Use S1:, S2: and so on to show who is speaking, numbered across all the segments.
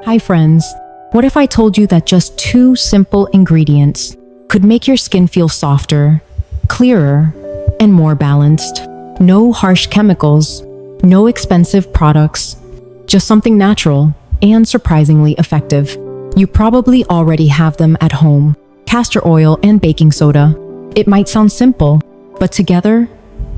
S1: Hi friends, what if I told you that just 2 simple ingredients could make your skin feel softer, clearer, and more balanced? No harsh chemicals, no expensive products, just something natural and surprisingly effective. You probably already have them at home: castor oil and baking soda. It might sound simple, but together,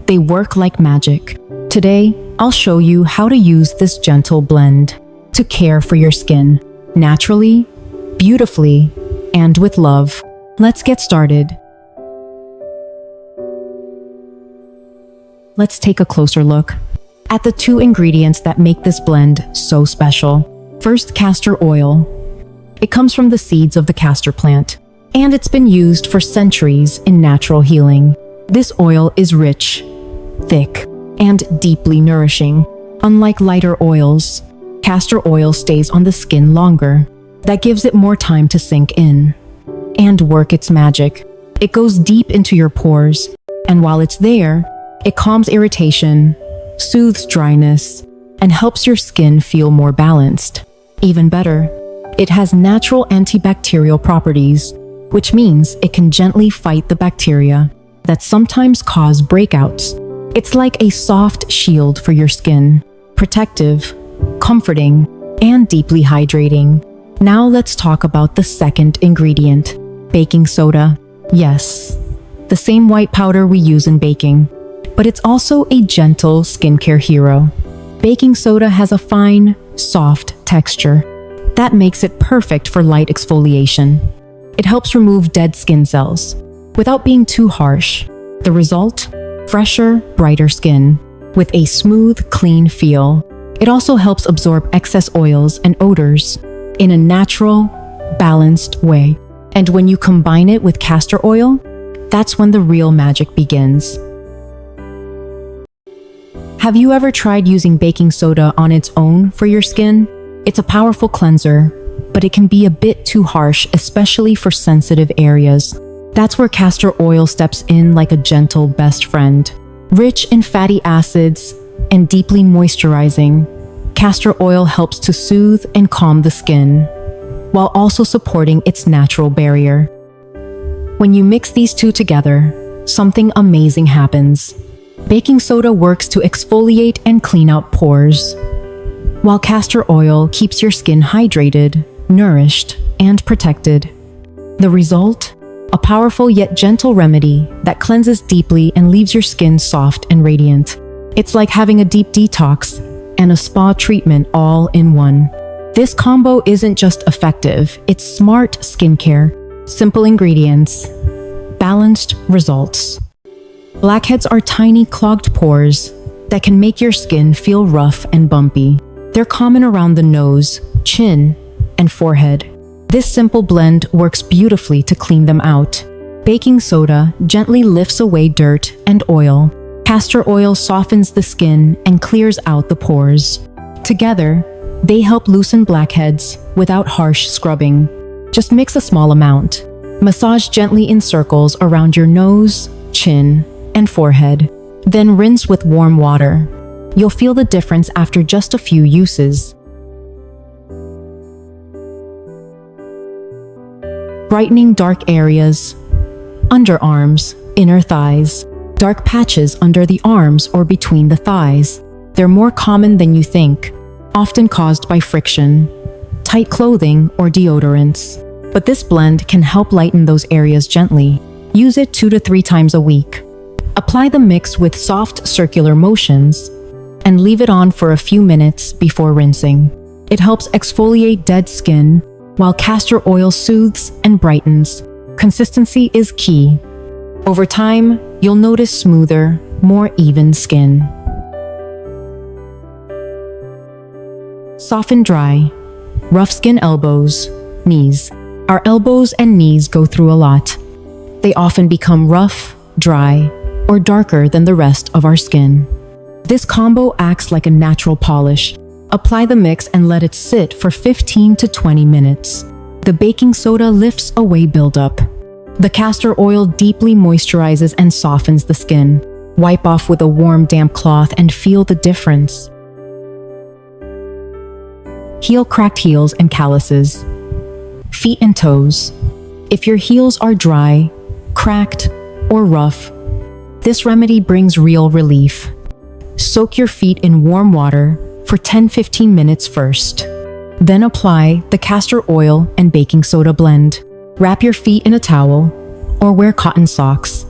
S1: they work like magic. Today, I'll show you how to use this gentle blend to care for your skin naturally, beautifully, and with love. Let's get started. Let's take a closer look at the 2 ingredients that make this blend so special. First, castor oil. It comes from the seeds of the castor plant, and it's been used for centuries in natural healing. This oil is rich, thick, and deeply nourishing. Unlike lighter oils, castor oil stays on the skin longer. That gives it more time to sink in and work its magic. It goes deep into your pores, and while it's there, it calms irritation, soothes dryness, and helps your skin feel more balanced. Even better, it has natural antibacterial properties, which means it can gently fight the bacteria that sometimes cause breakouts. It's like a soft shield for your skin, protective, comforting, and deeply hydrating. Now let's talk about the second ingredient, baking soda. Yes, the same white powder we use in baking, but it's also a gentle skincare hero. Baking soda has a fine, soft texture that makes it perfect for light exfoliation. It helps remove dead skin cells without being too harsh. The result? Fresher, brighter skin with a smooth, clean feel. It also helps absorb excess oils and odors in a natural, balanced way. And when you combine it with castor oil, that's when the real magic begins. Have you ever tried using baking soda on its own for your skin? It's a powerful cleanser, but it can be a bit too harsh, especially for sensitive areas. That's where castor oil steps in like a gentle best friend. Rich in fatty acids and deeply moisturizing, castor oil helps to soothe and calm the skin, while also supporting its natural barrier. When you mix these 2 together, something amazing happens. Baking soda works to exfoliate and clean out pores, while castor oil keeps your skin hydrated, nourished, and protected. The result? A powerful yet gentle remedy that cleanses deeply and leaves your skin soft and radiant. It's like having a deep detox and a spa treatment all in one. This combo isn't just effective, it's smart skincare. Simple ingredients, balanced results. Blackheads are tiny clogged pores that can make your skin feel rough and bumpy. They're common around the nose, chin, and forehead. This simple blend works beautifully to clean them out. Baking soda gently lifts away dirt and oil. Castor oil softens the skin and clears out the pores. Together, they help loosen blackheads without harsh scrubbing. Just mix a small amount. Massage gently in circles around your nose, chin, and forehead. Then rinse with warm water. You'll feel the difference after just a few uses. Brightening dark areas, underarms, inner thighs, dark patches under the arms or between the thighs. They're more common than you think, often caused by friction, tight clothing, or deodorants. But this blend can help lighten those areas gently. Use it 2 to 3 times a week. Apply the mix with soft circular motions and leave it on for a few minutes before rinsing. It helps exfoliate dead skin while castor oil soothes and brightens. Consistency is key. Over time, you'll notice smoother, more even skin. Soften dry, rough skin elbows, knees. Our elbows and knees go through a lot. They often become rough, dry, or darker than the rest of our skin. This combo acts like a natural polish. Apply the mix and let it sit for 15 to 20 minutes. The baking soda lifts away buildup. The castor oil deeply moisturizes and softens the skin. Wipe off with a warm, damp cloth and feel the difference. Heal cracked heels and calluses. Feet and toes. If your heels are dry, cracked, or rough, this remedy brings real relief. Soak your feet in warm water for 10-15 minutes first. Then apply the castor oil and baking soda blend. Wrap your feet in a towel or wear cotton socks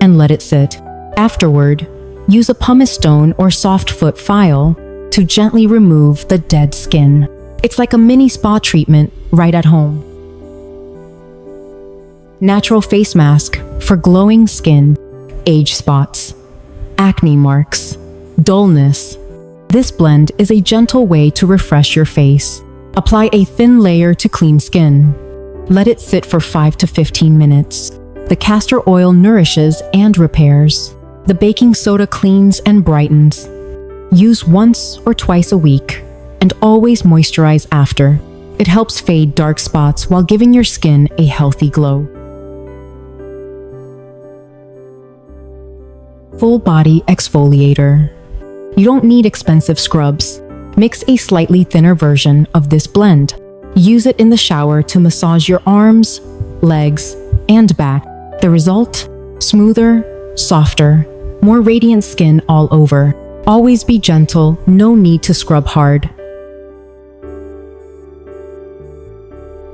S1: and let it sit. Afterward, use a pumice stone or soft foot file to gently remove the dead skin. It's like a mini spa treatment right at home. Natural face mask for glowing skin, age spots, acne marks, dullness. This blend is a gentle way to refresh your face. Apply a thin layer to clean skin. Let it sit for 5 to 15 minutes. The castor oil nourishes and repairs. The baking soda cleans and brightens. Use once or twice a week, and always moisturize after. It helps fade dark spots while giving your skin a healthy glow. Full body exfoliator. You don't need expensive scrubs. Mix a slightly thinner version of this blend. Use it in the shower to massage your arms, legs, and back. The result? Smoother, softer, more radiant skin all over. Always be gentle, no need to scrub hard.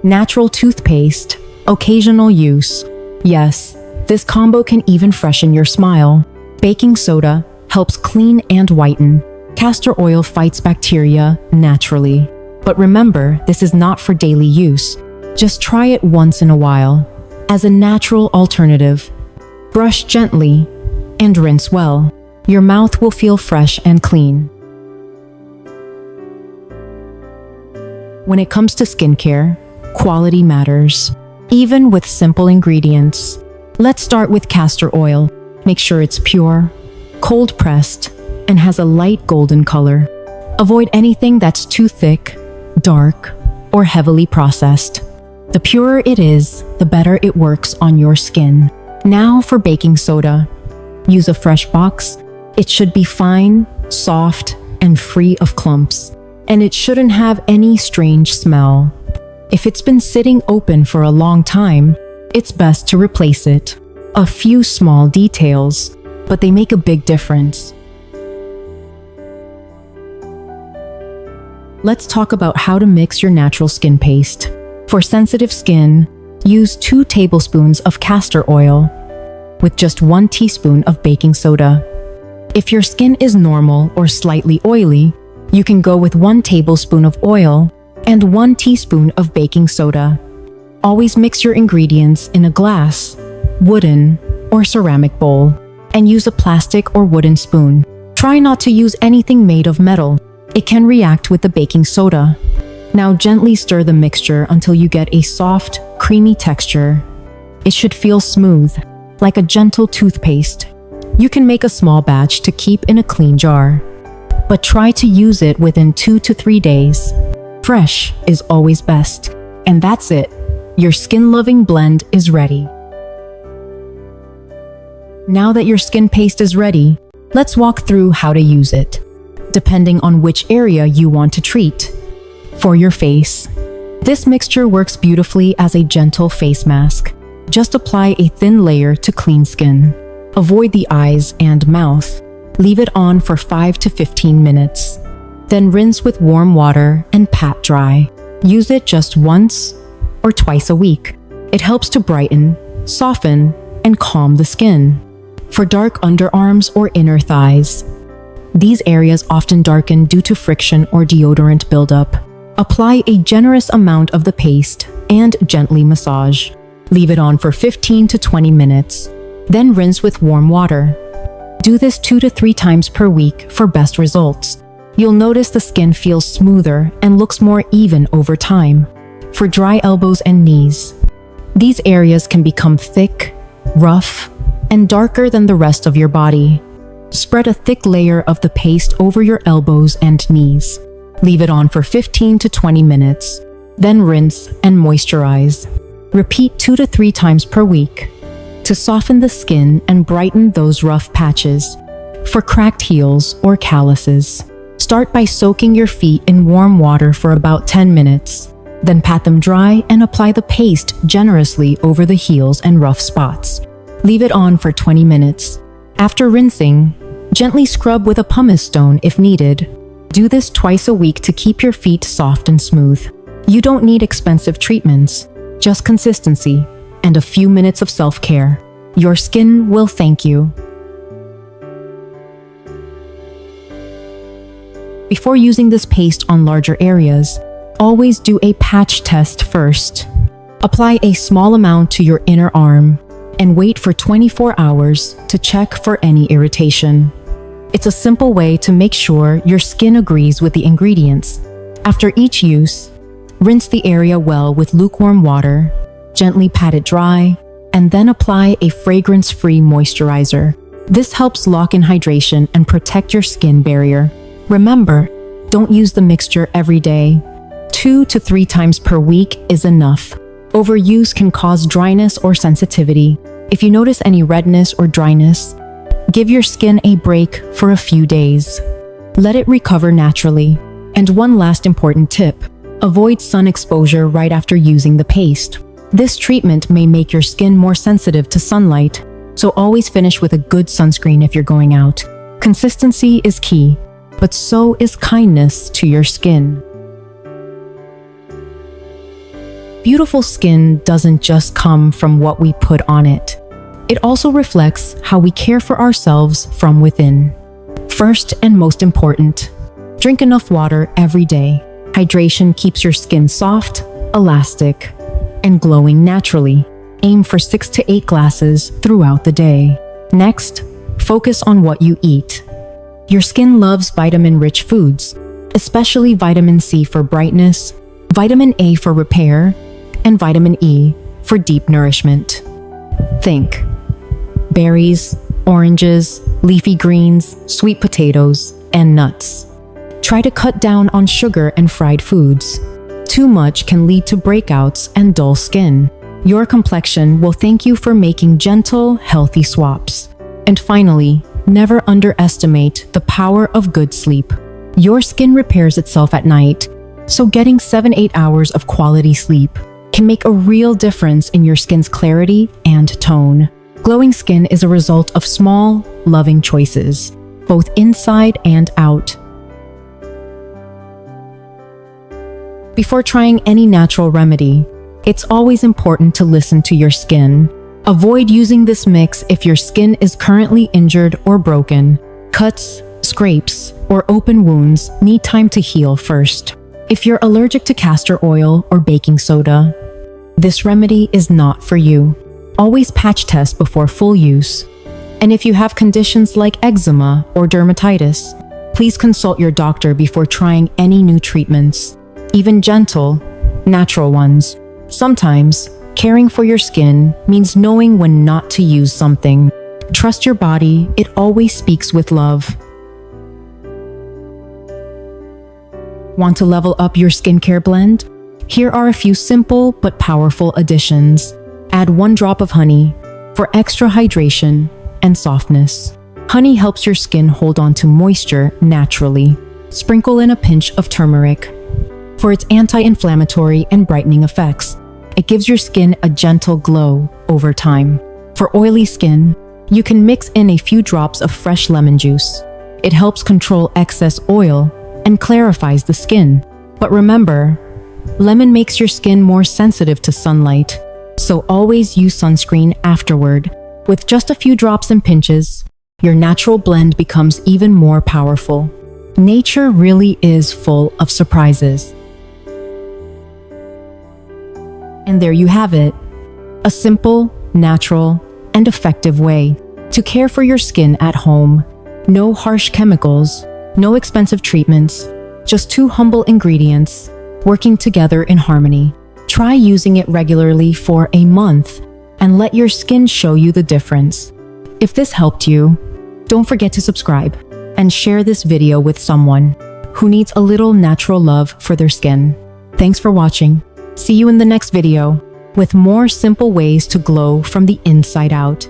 S1: Natural toothpaste, occasional use. Yes, this combo can even freshen your smile. Baking soda helps clean and whiten. Castor oil fights bacteria naturally. But remember, this is not for daily use. Just try it once in a while. As a natural alternative, brush gently and rinse well. Your mouth will feel fresh and clean. When it comes to skincare, quality matters, even with simple ingredients. Let's start with castor oil. Make sure it's pure, cold-pressed, and has a light golden color. Avoid anything that's too thick, dark, or heavily processed. The purer it is, the better it works on your skin. Now for baking soda. Use a fresh box. It should be fine, soft, and free of clumps. And it shouldn't have any strange smell. If it's been sitting open for a long time, it's best to replace it. A few small details, but they make a big difference. Let's talk about how to mix your natural skin paste. For sensitive skin, use 2 tablespoons of castor oil with just 1 teaspoon of baking soda. If your skin is normal or slightly oily, you can go with 1 tablespoon of oil and 1 teaspoon of baking soda. Always mix your ingredients in a glass, wooden, or ceramic bowl, and use a plastic or wooden spoon. Try not to use anything made of metal. It can react with the baking soda. Now gently stir the mixture until you get a soft, creamy texture. It should feel smooth, like a gentle toothpaste. You can make a small batch to keep in a clean jar, but try to use it within 2 to 3 days. Fresh is always best. And that's it. Your skin-loving blend is ready. Now that your skin paste is ready, let's walk through how to use it, depending on which area you want to treat. For your face, this mixture works beautifully as a gentle face mask. Just apply a thin layer to clean skin. Avoid the eyes and mouth. Leave it on for 5 to 15 minutes. Then rinse with warm water and pat dry. Use it just once or twice a week. It helps to brighten, soften, and calm the skin. For dark underarms or inner thighs, these areas often darken due to friction or deodorant buildup. Apply a generous amount of the paste and gently massage. Leave it on for 15 to 20 minutes. Then rinse with warm water. Do this 2 to 3 times per week for best results. You'll notice the skin feels smoother and looks more even over time. For dry elbows and knees, these areas can become thick, rough, and darker than the rest of your body. Spread a thick layer of the paste over your elbows and knees. Leave it on for 15 to 20 minutes. Then rinse and moisturize. Repeat 2 to 3 times per week to soften the skin and brighten those rough patches. For cracked heels or calluses, Start by soaking your feet in warm water for about 10 minutes. Then pat them dry and apply the paste generously over the heels and rough spots. Leave it on for 20 minutes. After rinsing, gently scrub with a pumice stone if needed. Do this twice a week to keep your feet soft and smooth. You don't need expensive treatments, just consistency and a few minutes of self-care. Your skin will thank you. Before using this paste on larger areas, always do a patch test first. Apply a small amount to your inner arm and wait for 24 hours to check for any irritation. It's a simple way to make sure your skin agrees with the ingredients. After each use, rinse the area well with lukewarm water, gently pat it dry, and then apply a fragrance-free moisturizer. This helps lock in hydration and protect your skin barrier. Remember, don't use the mixture every day. 2 to 3 times per week is enough. Overuse can cause dryness or sensitivity. If you notice any redness or dryness, give your skin a break for a few days. Let it recover naturally. And one last important tip: avoid sun exposure right after using the paste. This treatment may make your skin more sensitive to sunlight, so always finish with a good sunscreen if you're going out. Consistency is key, but so is kindness to your skin. Beautiful skin doesn't just come from what we put on it. It also reflects how we care for ourselves from within. First and most important, drink enough water every day. Hydration keeps your skin soft, elastic, and glowing naturally. Aim for 6 to 8 glasses throughout the day. Next, focus on what you eat. Your skin loves vitamin-rich foods, especially vitamin C for brightness, vitamin A for repair, and vitamin E for deep nourishment. Think berries, oranges, leafy greens, sweet potatoes, and nuts. Try to cut down on sugar and fried foods. Too much can lead to breakouts and dull skin. Your complexion will thank you for making gentle, healthy swaps. And finally, never underestimate the power of good sleep. Your skin repairs itself at night, so getting 7-8 hours of quality sleep can make a real difference in your skin's clarity and tone. Glowing skin is a result of small, loving choices, both inside and out. Before trying any natural remedy, it's always important to listen to your skin. Avoid using this mix if your skin is currently injured or broken. Cuts, scrapes, or open wounds need time to heal first. If you're allergic to castor oil or baking soda, this remedy is not for you. Always patch test before full use. And if you have conditions like eczema or dermatitis, please consult your doctor before trying any new treatments, even gentle, natural ones. Sometimes, caring for your skin means knowing when not to use something. Trust your body, it always speaks with love. Want to level up your skincare blend? Here are a few simple but powerful additions. Add 1 drop of honey for extra hydration and softness. Honey helps your skin hold on to moisture naturally. Sprinkle in a pinch of turmeric for its anti-inflammatory and brightening effects. It gives your skin a gentle glow over time. For oily skin, you can mix in a few drops of fresh lemon juice. It helps control excess oil and clarifies the skin. But remember, lemon makes your skin more sensitive to sunlight, so always use sunscreen afterward. With just a few drops and pinches, your natural blend becomes even more powerful. Nature really is full of surprises. And there you have it. A simple, natural, and effective way to care for your skin at home. No harsh chemicals, no expensive treatments, just 2 humble ingredients working together in harmony. Try using it regularly for a month and let your skin show you the difference. If this helped you, don't forget to subscribe and share this video with someone who needs a little natural love for their skin. Thanks for watching. See you in the next video with more simple ways to glow from the inside out.